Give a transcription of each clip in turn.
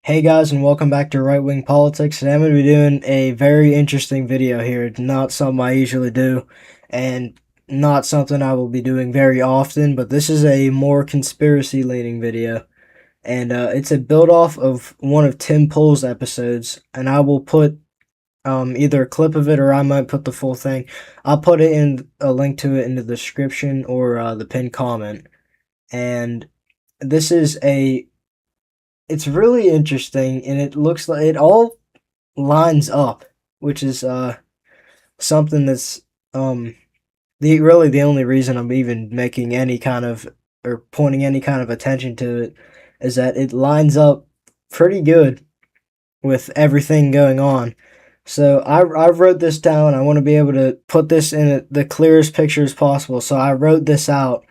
Hey guys, and welcome back to Right Wing Politics. Today I'm going to be doing a very interesting video here. Not something I usually do, and not something I will be doing very often, but this is a more conspiracy leaning video. And it's a build off of one of Tim Pool's episodes, and I will put either a clip of it or I might put the full thing. I'll put it in a link to it in the description or the pinned comment. And this is it's really interesting, and it looks like it all lines up, which is something that's the only reason I'm even making any kind of or pointing any kind of attention to it is that it lines up pretty good with everything going on. So I wrote this down. I want to be able to put this in the clearest picture as possible. So I wrote this out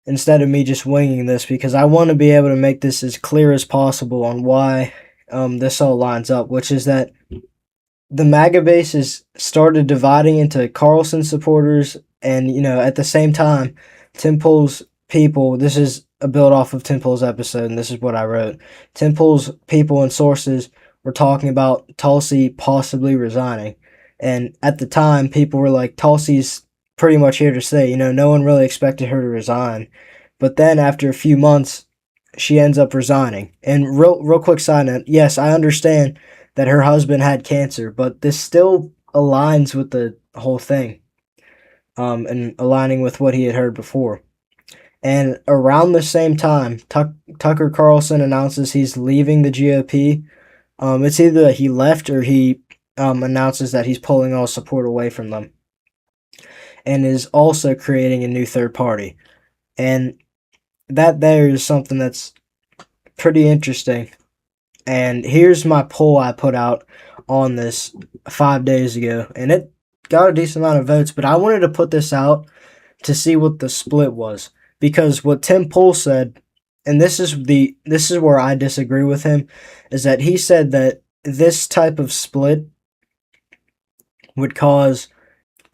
instead of me just winging this because I want to be able to make this as clear as possible on why this all lines up, which is that the MAGA base has started dividing into Carlson supporters, and at the same time, Tim Pool's people. This is a build off of Tim Pool's episode, and this is what I wrote. Tim Pool's people and sources were talking about Tulsi possibly resigning, and at the time, people were like, Tulsi's pretty much here to stay. No one really expected her to resign, but then after a few months, she ends up resigning. And real quick side note, yes, I understand that her husband had cancer, but this still aligns with the whole thing, and aligning with what he had heard before. And around the same time, Tucker Carlson announces he's leaving the GOP. It's either he left or he announces that he's pulling all support away from them, and is also creating a new third party. And that there is something that's pretty interesting. And here's my poll I put out on this 5 days ago, and it got a decent amount of votes. But I wanted to put this out to see what the split was, because what Tim Pool said, and this is where I disagree with him, is that he said that this type of split would cause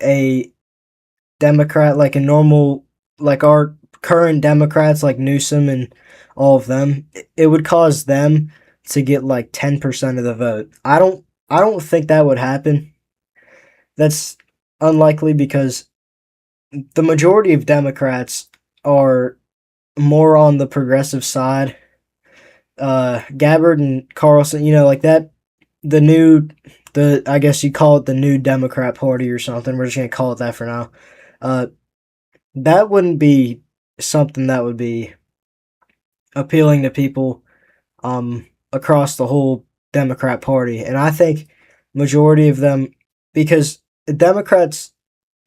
a Democrat, like a normal, like our current Democrats, like Newsom and all of them, it would cause them to get like 10% of the vote. I don't think that would happen. That's unlikely because the majority of Democrats are more on the progressive side. Gabbard and Carlson, like that, the I guess you call it the new Democrat Party or something. We're just gonna call it that for now. Uh, that wouldn't be something that would be appealing to people across the whole Democrat Party. And I think majority of them, because Democrats,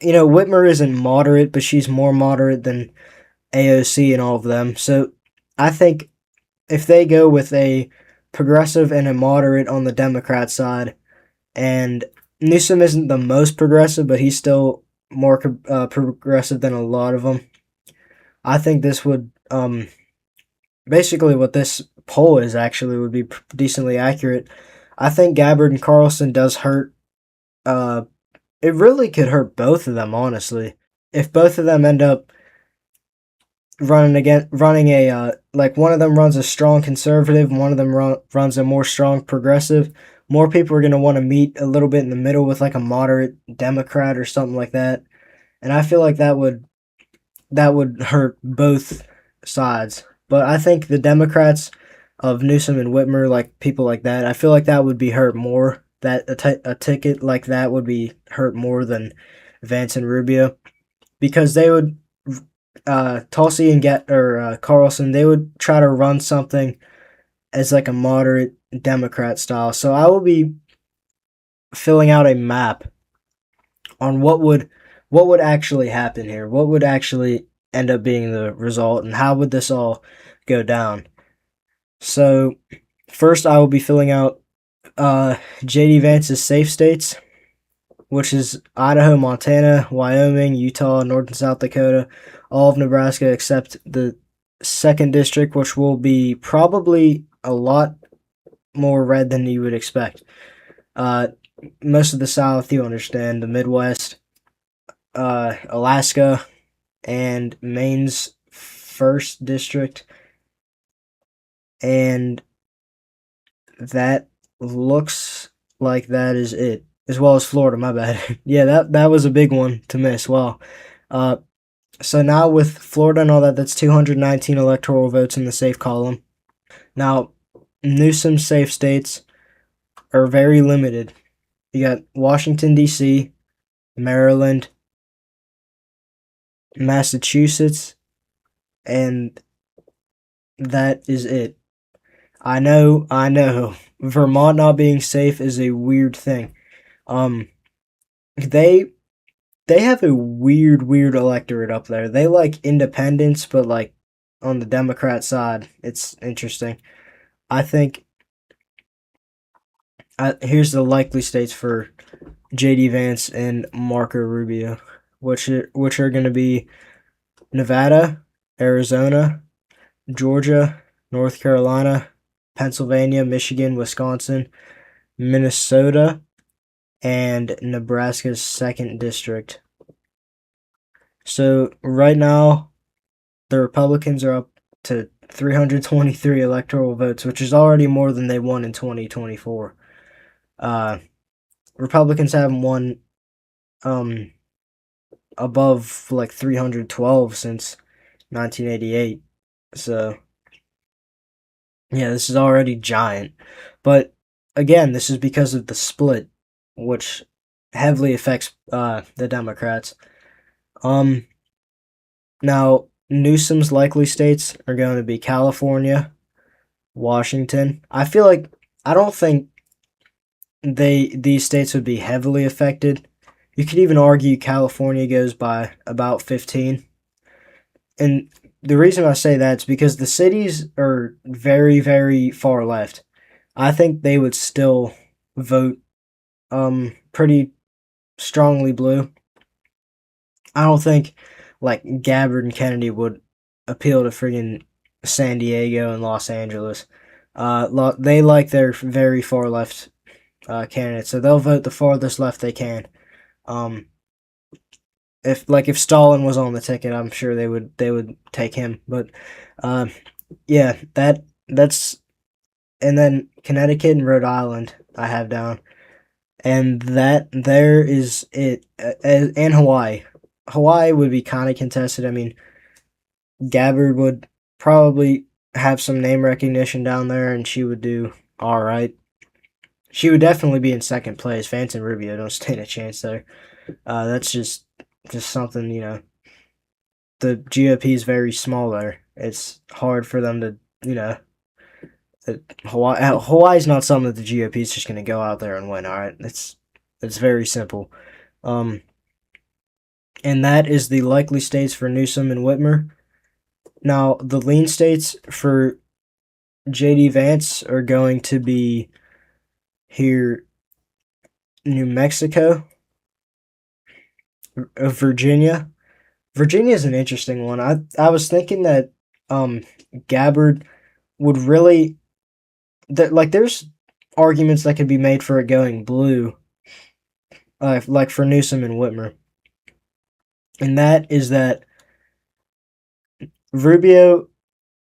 Whitmer isn't moderate, but she's more moderate than AOC and all of them. So I think if they go with a progressive and a moderate on the Democrat side, and Newsom isn't the most progressive, but he's still more progressive than a lot of them. I think this would basically what this poll is actually would be decently accurate. I think Gabbard and Carlson does hurt. Uh, it really could hurt both of them, honestly. If both of them end up running a like one of them runs a strong conservative, and one of them runs a more strong progressive, more people are going to want to meet a little bit in the middle with like a moderate Democrat or something like that. And I feel like that would hurt both sides. But I think the Democrats of Newsom and Whitmer, like people like that, I feel like that would be hurt more. That a ticket like that would be hurt more than Vance and Rubio, because they would Tulsi and Carlson, they would try to run something as like a moderate Democrat style. So I will be filling out a map on what would actually happen here, what would actually end up being the result, and how would this all go down. So first, I will be filling out JD Vance's safe states, which is Idaho, Montana, Wyoming, Utah, North and South Dakota, all of Nebraska except the second district, which will be probably a lot more red than you would expect. Uh, Most of the South, you understand, the Midwest, Alaska, and Maine's first district, and that looks like that is it, as well as Florida. My bad. Yeah, that was a big one to miss. Wow. Uh, so now with Florida and all that, that's 219 electoral votes in the safe column. Now, Newsom's safe states are very limited. You got Washington D.C., Maryland, Massachusetts, and that is it. I know. Vermont not being safe is a weird thing. Um, they they have a weird electorate up there. They like independence, but like on the Democrat side, it's interesting. I think here's the likely states for J.D. Vance and Marco Rubio, which are going to be Nevada, Arizona, Georgia, North Carolina, Pennsylvania, Michigan, Wisconsin, Minnesota, and Nebraska's second district. So right now, the Republicans are up to 323 electoral votes, which is already more than they won in 2024. Uh, Republicans haven't won um, above like 312 since 1988. So yeah, this is already giant. But again, this is because of the split, which heavily affects the Democrats. Um, Now Newsom's likely states are going to be California, Washington. I don't think these states would be heavily affected. You could even argue California goes by about 15. And the reason I say that is because the cities are very far left. I think they would still vote pretty strongly blue. I don't think like Gabbard and Kennedy would appeal to friggin' San Diego and Los Angeles. They like their very far left candidates, so they'll vote the farthest left they can. Um, if Stalin was on the ticket, I'm sure they would take him. But uh, yeah, that's and then Connecticut and Rhode Island I have down, and that there is it, and Hawaii. Hawaii would be kind of contested. I mean, Gabbard would probably have some name recognition down there, and she would do all right. She would definitely be in second place. Vance and Rubio don't stand a chance there. That's just something, you know. The GOP is very small there. It's hard for them to, you know. Hawaii's not something that the GOP is just going to go out there and win. All right, it's very simple. Um, and that is the likely states for Newsom and Whitmer. Now, the lean states for J.D. Vance are going to be here New Mexico, Virginia. Virginia is an interesting one. I was thinking that Gabbard would really that like there's arguments that could be made for it going blue, like for Newsom and Whitmer, and that is that Rubio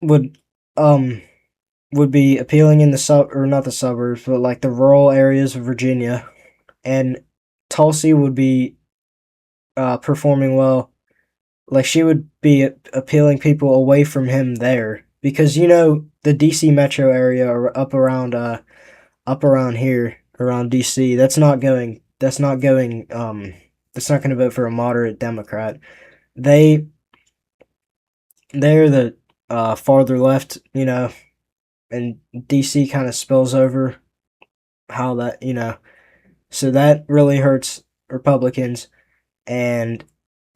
would um would be appealing in the or not the suburbs, but like the rural areas of Virginia, and Tulsi would be performing well. Like she would be appealing people away from him there because you know the DC metro area or up around here around DC. That's not going to vote for a moderate Democrat. They they're the farther left, you know, and DC kind of spills over how that, you know, so that really hurts Republicans. And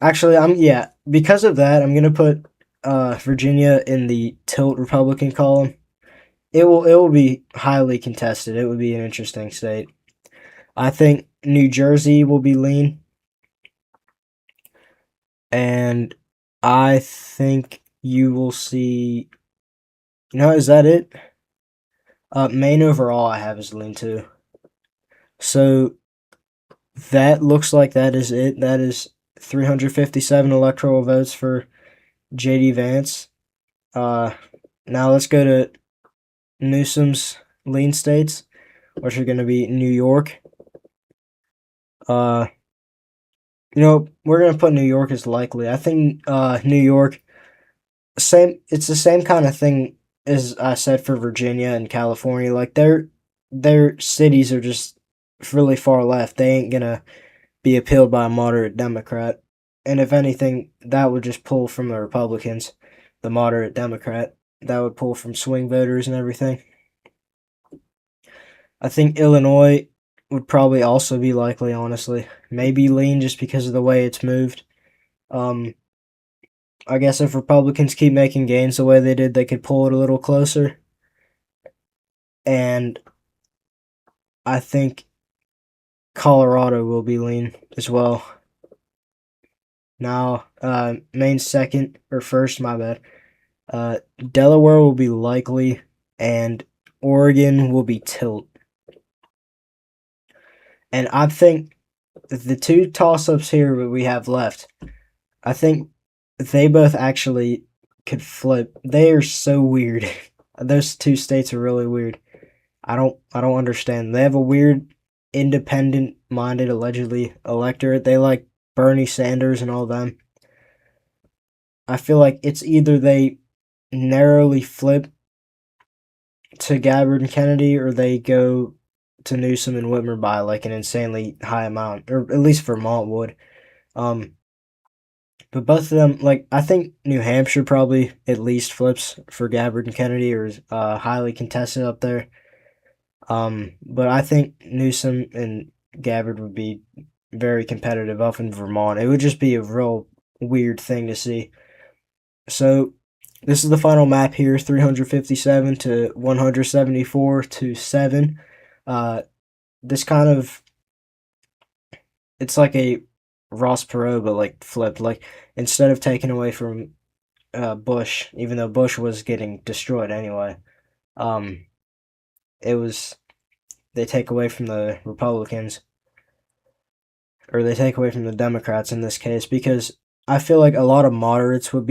actually, because of that, I'm gonna put Virginia in the tilt Republican column. It will be highly contested. It would be an interesting state. I think New Jersey will be lean, and I think you will see. You know, is that it? Maine overall, I have is lean too. So that looks like that is it. That is 357 electoral votes for J.D. Vance. Now let's go to Newsom's lean states, which are going to be New York. We're going to put New York as likely. I think New York, it's the same kind of thing as I said for Virginia and California. Like their cities are just really far left. They ain't going to be appealed by a moderate Democrat. And if anything, that would just pull from the Republicans, the moderate Democrat. That would pull from swing voters and everything. I think Illinois would probably also be likely, honestly. Maybe lean just because of the way it's moved. I guess if Republicans keep making gains the way they did, they could pull it a little closer. And I think Colorado will be lean as well. Now, Maine second, or first, my bad. Delaware will be likely, and Oregon will be tilt. And I think the two toss-ups here that we have left, I think they both actually could flip. They are so weird. Those two states are really weird. I don't understand. They have a weird independent-minded, allegedly, electorate. They like Bernie Sanders and all them. I feel like it's either they narrowly flip to Gabbard and Kennedy, or they go to Newsom and Whitmer by like an insanely high amount, or at least Vermont would. But both of them, like I think New Hampshire probably at least flips for Gabbard and Kennedy, or is highly contested up there. But I think Newsom and Gabbard would be very competitive up in Vermont. It would just be a real weird thing to see. So this is the final map here, 357 to 174 to 7. This kind of, it's like a Ross Perot, but like flipped. Like instead of taking away from Bush, even though Bush was getting destroyed anyway, it was, they take away from the Republicans, or they take away from the Democrats in this case, because I feel like a lot of moderates from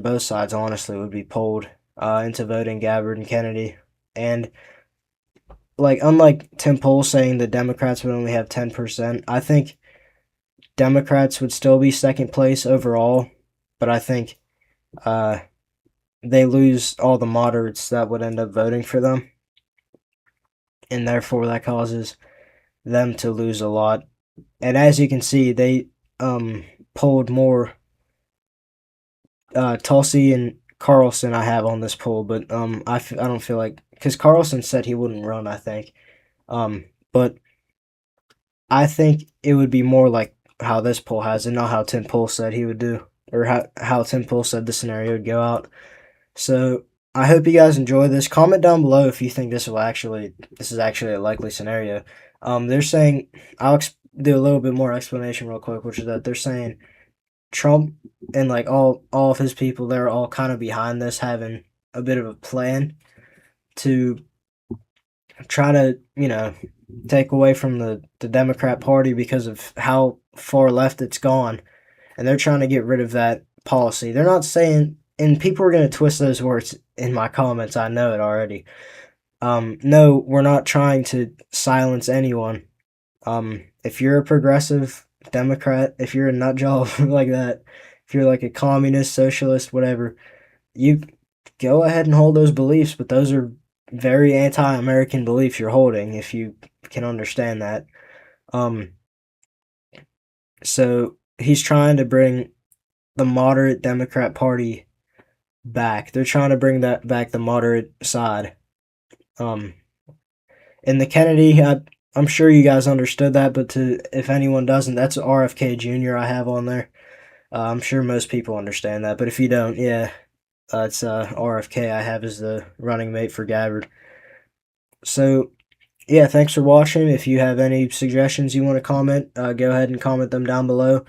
both sides, honestly, would be pulled into voting Gabbard and Kennedy. And like, unlike Tim Pool saying the Democrats would only have 10%, I think Democrats would still be second place overall, but I think they lose all the moderates that would end up voting for them, and therefore that causes them to lose a lot. And as you can see, they pulled more Tulsi and Carlson I have on this poll, but I don't feel like, because Carlson said he wouldn't run, I think. But I think it would be more like how this poll has it, not how Tim Pool said he would do, or how Tim Pool said the scenario would go out. So I hope you guys enjoy this. Comment down below if you think this is actually a likely scenario. They're saying, I'll do a little bit more explanation real quick, which is that they're saying Trump and like all of his people, they're all kind of behind this, having a bit of a plan to try to, take away from the Democrat Party because of how far left it's gone. And they're trying to get rid of that policy. They're not saying, and people are going to twist those words in my comments, I know it already. No, we're not trying to silence anyone. If you're a progressive Democrat, if you're a nut job like that, if you're like a communist, socialist, whatever, you go ahead and hold those beliefs, but those are very anti-American beliefs you're holding, if you can understand that. So he's trying to bring the moderate Democrat Party back. They're trying to bring that back, the moderate side. In the Kennedy, I'm sure you guys understood that, but if anyone doesn't, that's RFK Jr. I have on there. I'm sure most people understand that, but if you don't, yeah, it's RFK I have as the running mate for Gabbard. So, yeah, thanks for watching. If you have any suggestions you want to comment, go ahead and comment them down below.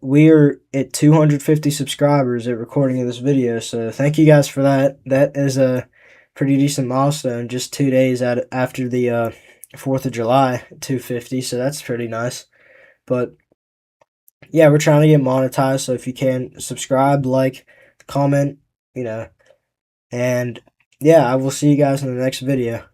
We are at 250 subscribers at recording of this video, so thank you guys for that. That is a pretty decent milestone, just 2 days after the 4th of July, 250, so that's pretty nice. But yeah, we're trying to get monetized, so if you can, subscribe, like, comment, and yeah, I will see you guys in the next video.